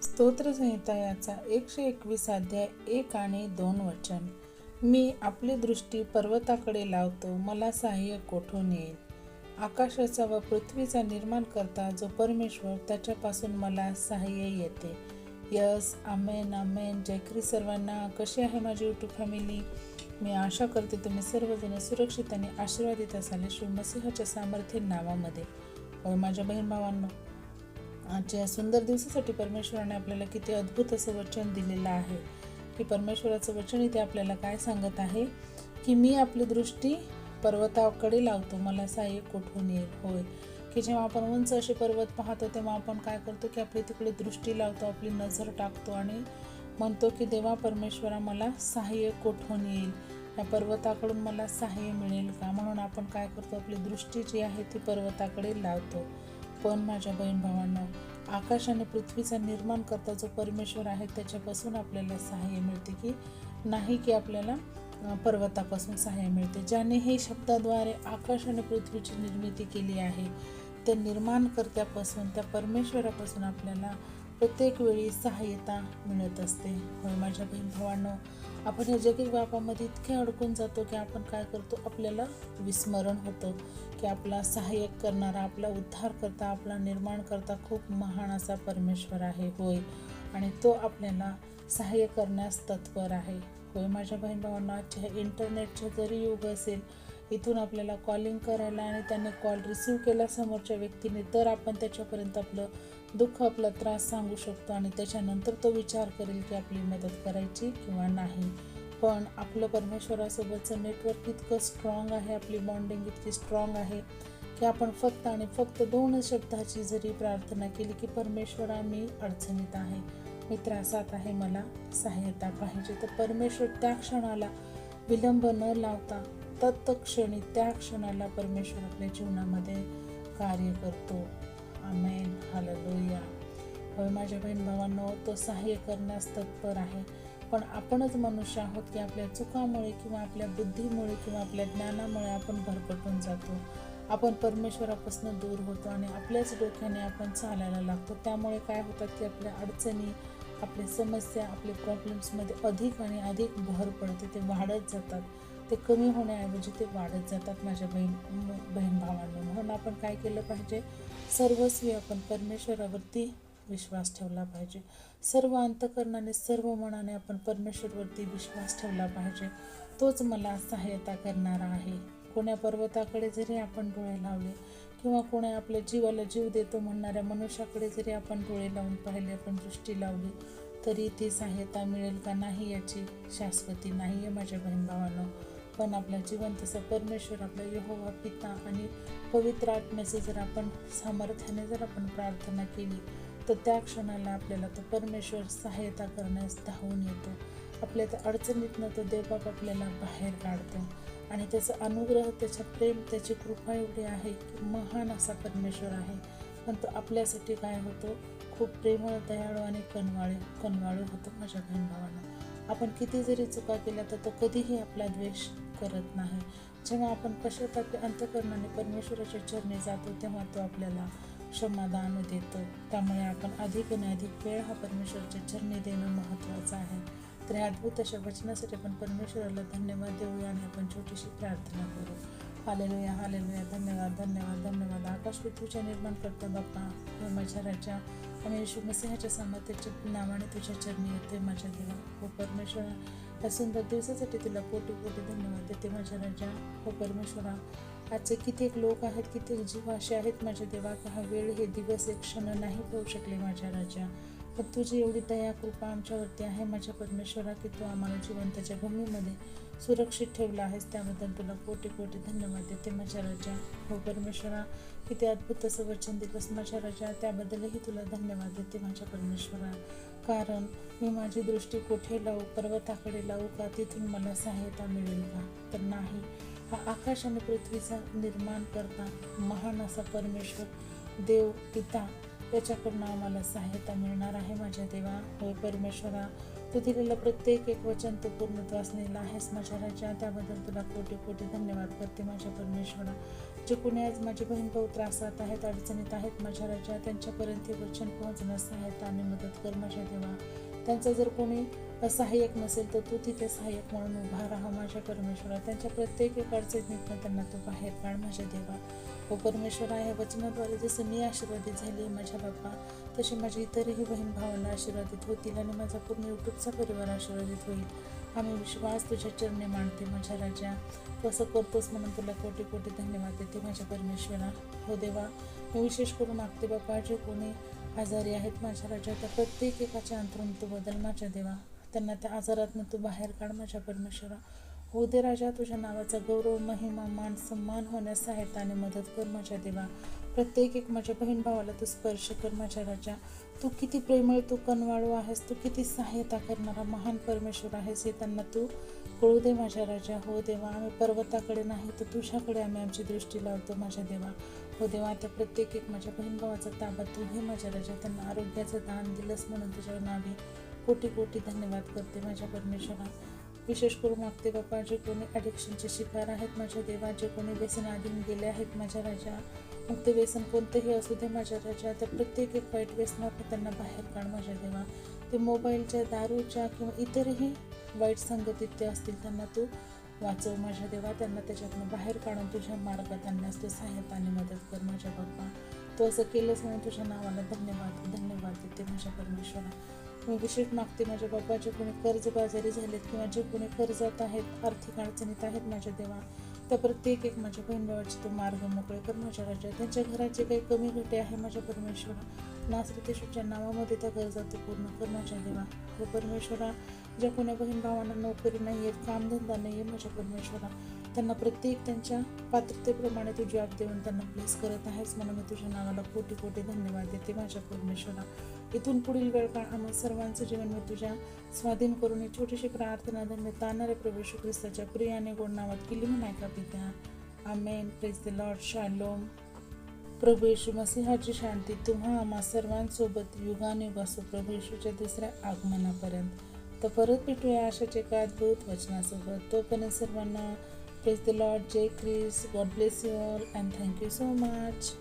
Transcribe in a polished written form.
स्तोत्रसंहिता याचा 121 अध्याय 1 आणि 2 वचन. मी आपली दृष्टी पर्वताकडे लावतो, मला सहाय्य कोठून येईल. आकाशाचा व पृथ्वीचा निर्माण करता जो परमेश्वर, त्याच्यापासून मला सहाय्य येते. यस, आमेन आमेन. जय ख्रिस्त सर्वांना. कशी आहे माझी यूट्यूब फॅमिली? मी आशा करते तुम्ही सर्वजण सुरक्षित आणि आशीर्वादित असाल श्री मसीहाच्या सामर्थ्य नावामध्ये. होय माझ्या बहीण भावांनो, आजच्या या सुंदर दिवसासाठी परमेश्वराने आपल्याला किती अद्भुत असं वचन दिलेलं आहे. की परमेश्वराचं वचन इथे आपल्याला काय सांगत आहे की मी आपली दृष्टी पर्वताकडे लावतो, मला सहाय्य कोठून येईल. होय, की जेव्हा आपण उंच असे पर्वत पाहतो तेव्हा आपण काय करतो की आपली तिकडे दृष्टी लावतो, आपली नजर टाकतो आणि म्हणतो की देवा परमेश्वरा मला सहाय्य कोठून येईल, या पर्वताकडून मला सहाय्य मिळेल का. म्हणून आपण काय करतो, आपली दृष्टी जी आहे ती पर्वताकडे लावतो. पण माझ्या बहीण भावांनो, आकाश आणि पृथ्वीचा निर्माण करता जो परमेश्वर आहे त्याच्यापासून आपल्याला सहाय्य मिळते की नाही, की आपल्याला पर्वतापासून सहाय्य मिळते. ज्याने हे शब्दाद्वारे आकाश आणि पृथ्वीची निर्मिती केली आहे, त्या निर्माणकर्त्यापासून, त्या परमेश्वरापासून आपल्याला प्रत्येक वेळी सहाय्यता मिळत असते. होय माझ्या बहीण भावांनो, आपण या जगी बापामध्ये इतके अडकून जातो की आपण काय करतो, आपल्याला विस्मरण होतं की आपला सहाय्यक करणारा, आपला उद्धार करता, आपला निर्माण करता खूप महान असा परमेश्वर आहे. होय, आणि तो आपल्याला सहाय्य करण्यास तत्पर आहे. होय माझ्या बहीण भावांना, आजच्या इंटरनेटचे जरी युग असेल, इथून आपल्याला कॉलिंग करायला आणि त्याने कॉल रिसीव केला समोरच्या व्यक्तीने, तर आपण त्याच्यापर्यंत आपलं दुःख, आपला त्रास सांगू शकतो आणि त्याच्यानंतर तो विचार करेल की आपली मदत करायची किंवा नाही. पण आपलं परमेश्वरासोबतचं नेटवर्क इतकं स्ट्रॉंग आहे, आपली बॉन्डिंग इतकी स्ट्रॉंग आहे की आपण फक्त आणि फक्त 2 शब्दाची जरी प्रार्थना केली की परमेश्वरा मी अडचणीत आहे, मी त्रासात आहे, मला सहाय्यता पाहिजे, तर परमेश्वर त्या क्षणाला विलंब न लावता तत्क्षणी, त्या क्षणाला परमेश्वर आपल्या जीवनामध्ये कार्य करतो. आमेन, हालेलुया. होय माझ्या बहीण भावांनो, तो सहाय्य करण्यास तत्पर आहे. पण आपणच मनुष्य आहोत की आपल्या चुकामुळे किंवा आपल्या बुद्धीमुळे किंवा आपल्या ज्ञानामुळे आपण भरकटून जातो, आपण परमेश्वरापासून दूर होतो आणि आपल्याच डोक्याने आपण चालायला लागतो. त्यामुळे काय होतात की आपल्या अडचणी, आपल्या समस्या, आपले प्रॉब्लेम्समध्ये अधिक आणि अधिक भर पडते, ते वाढत जातात. ते कमी होण्याऐवजी ते वाढत जातात माझ्या बहीण भावांनो. म्हणून आपण काय केलं पाहिजे, सर्वस्वी आपण परमेश्वरावरती विश्वास ठेवला पाहिजे. सर्व अंतःकरणाने, सर्व मनाने आपण परमेश्वरवरती विश्वास ठेवला पाहिजे. तोच मला सहाय्यता करणारा आहे. कोण्या पर्वताकडे जरी आपण डोळे लावले किंवा कोण्या आपल्या जीवाला जीव देतो म्हणणाऱ्या मनुष्याकडे जरी आपण डोळे लावून पाहिले, आपण दृष्टी लावली, तरी ती सहाय्यता मिळेल का नाही याची शाश्वती नाही आहे माझ्या बहीण भावांनो. पण आपला जिवंत असा परमेश्वर, आपला यहोवा पिता आणि पवित्र आत्म्याचं जर आपण सामर्थ्याने जर आपण प्रार्थना केली, तर त्या क्षणाला आपल्याला तो परमेश्वर सहाय्यता करण्यास धावून येतो. आपल्या त्या अडचणीतनं तो देवबाप आपल्याला बाहेर काढतो आणि त्याचा अनुग्रह, त्याचं प्रेम, त्याची कृपा एवढी आहे की महान असा परमेश्वर आहे. पण तो आपल्यासाठी काय होतो, खूप प्रेमळ, दयाळू आणि कनवाळू होतो माझ्या बहीण भावांना. आपण किती जरी चुका केल्या तर तो कधीही आपला द्वेष करत नाही. जेव्हा आपण पश्चातापी अंतःकरणाने परमेश्वराच्या चरणी जातो, तेव्हा तो आपल्याला क्षमादान देतो. त्यामुळे आपण अधिक आणि अधिक वेळ हा परमेश्वराच्या चरणी देणं महत्त्वाचं आहे. तर या अद्भुत अशा वचनासाठी आपण परमेश्वराला धन्यवाद देऊया आणि आपण छोटीशी प्रार्थना करू. Hallelujah, hallelujah. धन्यवाद, धन्यवाद, धन्यवाद. आकाश पृथ्वीच्या निर्माण करता बाप्पा, माझ्या राजा आणि येशू मसीहाच्या सामर्थ्याच्या नावाने तुझ्या चरणी येते माझ्या देवा. हो परमेश्वरा, या सुंदर दिवसासाठी तुला कोटी कोटी धन्यवाद देते माझ्या राजा. हो परमेश्वरा, आजचे कित्येक लोक आहेत, कित्येक जीव असे आहेत माझ्या देवा की हा वेळ, हे दिवस, एक क्षण नाही पाहू शकले माझ्या राजा. पण तुझी एवढी दया, कृपा आमच्यावरती आहे माझ्या परमेश्वरा की तू आम्हाला जिवंताच्या भूमीमध्ये सुरक्षित ठेवला आहेस, त्याबद्दल तुला कोटी कोटी धन्यवाद देते माझ्या राजा. हो परमेश्वरा, किती अद्भुत असं वचन दिलंस माझ्या राजा, त्याबद्दलही तुला धन्यवाद देते माझ्या परमेश्वरा. कारण मी माझी दृष्टी कुठे लावू, पर्वताकडे लावू का, तिथून मला सहाय्यता मिळेल का, तर नाही. हा आकाश आणि पृथ्वीचा निर्माण करता महान असा परमेश्वर, देव पिता, त्याच्याकडनं आम्हाला सहाय्यता मिळणार आहे माझ्या देवा. होय परमेश्वरा, तू दिलेलं प्रत्येक एक वचन तू पूर्णत्वास नेलं आहेस माझ्या राजा, त्याबद्दल तुला कोटी कोटी धन्यवाद करते माझ्या परमेश्वरा. जे कोणी आज माझी बहीण भाऊ त्रासात आहेत, अडचणीत आहेत माझ्या राजा, त्यांच्यापर्यंत हे वचन पोहोचण्यास सहाय्यता आणि मदत कर माझ्या देवा. त्यांचा जर कोणी सहाय्यक नसेल तर तू तिथे सहाय्यक म्हणून उभा राहा माझ्या परमेश्वरा. त्यांच्या प्रत्येक एक अडचणीतनं त्यांना तू बाहेर काढ माझ्या देवा. हो परमेश्वरा, या वचनाद्वारे जसं मी आशीर्वादित झाली आहे माझ्या बाप्पा, तसे माझी इतरही बहीण भावांना आशीर्वादित होतील आणि माझा पूर्ण यूट्यूबचा परिवार आशीर्वादित होईल. आम्ही विश्वास तुझ्या चरणी मांडते माझ्या राजा. तू असं करतोस म्हणून तुला कोटी कोटी धन्यवाद देते माझ्या परमेश्वरा. हो देवा, मी विशेष करून मागते बाप्पा, जे कोणी आजारी आहेत माझ्या राजा, त्या प्रत्येक एकाच्या अंतरून तू बदल माझ्या देवा. त्यांना त्या आजारातनं तू बाहेर काढ माझ्या परमेश्वरा. हो दे राजा, तुझ्या नावाचा गौरव, महिमा, मान, सन्मान होण्यास सहायता आणि मदत कर माझ्या देवा. प्रत्येक एक माझ्या बहीण भावाला तू स्पर्श कर माझ्या राजा. तू किती प्रेमळ, तू कनवाळू आहेस, तू किती सहायता करणारा महान परमेश्वर आहेस हे त्यांना तू कळू दे माझ्या राजा. हो देवा, आम्ही पर्वताकडे नाही तर तुझ्याकडे आम्ही आमची दृष्टी लावतो माझ्या देवा. हो देवा, त्या प्रत्येक एक माझ्या बहीण भावाचा ताबा तू घे माझ्या राजा. त्यांना आरोग्याचं दान दिलंस म्हणून तुझ्या नावी कोटी कोटी धन्यवाद करते माझ्या परमेश्वरा. विशेष करून मागते बाप्पा, जे कोणी ॲडिक्शनचे शिकार आहेत माझ्या देवा, जे कोणी व्यसनाधीन गेले आहेत माझ्या राजा, मग ते व्यसन कोणतेही असू दे माझ्या राजा, त्या प्रत्येक एक वाईट व्यसनातून त्यांना बाहेर काढ माझ्या देवा. ते मोबाईलच्या, दारूच्या किंवा इतरही वाईट संगतीत ते असतील त्यांना तू वाचव माझ्या देवा. त्यांना त्याच्यातून बाहेर काढून तुझ्या मार्गात आणण्यास तू सहायता आणि मदत कर माझ्या बाप्पा. तू असं केलंस म्हणून तुझ्या नावाला धन्यवाद देते माझ्या परमेश्वरा. मी विशेष मागते माझ्या बाप्पा, जे कोणी कर्जबाजारी झालेत किंवा जे कोणी कर्जात आहेत, आर्थिक अडचणीत आहेत माझ्या देवा, त्या प्रत्येक एक माझ्या बहीण भावाचे तू मार्ग मोकळे कर माझ्या राजा. त्यांच्या घरात जे काही कमी घटे आहे माझ्या परमेश्वरा, नासरत येशूच्या नावामध्ये त्या गरजा तू पूर्ण कर माझ्या देवा. हो परमेश्वरा, ज्या कोण्या बहीण भावांना नोकरी नाही आहेत, कामधंदा नाही आहे माझ्या परमेश्वरा, त्यांना प्रत्येक त्यांच्या पात्रतेप्रमाणे तू जॉब देऊन त्यांना प्लेस करत आहेस म्हणून मी तुझ्या नावाला कोटी कोटी धन्यवाद देते माझ्या परमेश्वरा. इथून पुढील वेळ काळ आम्हा सर्वांचं जीवन मी तुझ्या स्वाधीन करून ही छोटीशी प्रार्थना धन्य तारणारे प्रभू येशू ख्रिस्ताच्या प्रिय आणि गोड नावात केली म्हणून ऐका पिता. आमेन. Praise the Lord. शालोम. प्रभू येशू मसीहाची शांती तुम्हा आम्हा सर्वांसोबत युगानुग असो प्रभू येशूच्या दुसऱ्या आगमनापर्यंत. तर परत भेटूया अशाच एका अद्भुत वचनासोबत. तोपर्यंत सर्वांना प्रेज द लॉर्ड. जय ख्रिस्ट. God bless you all and thank you so much.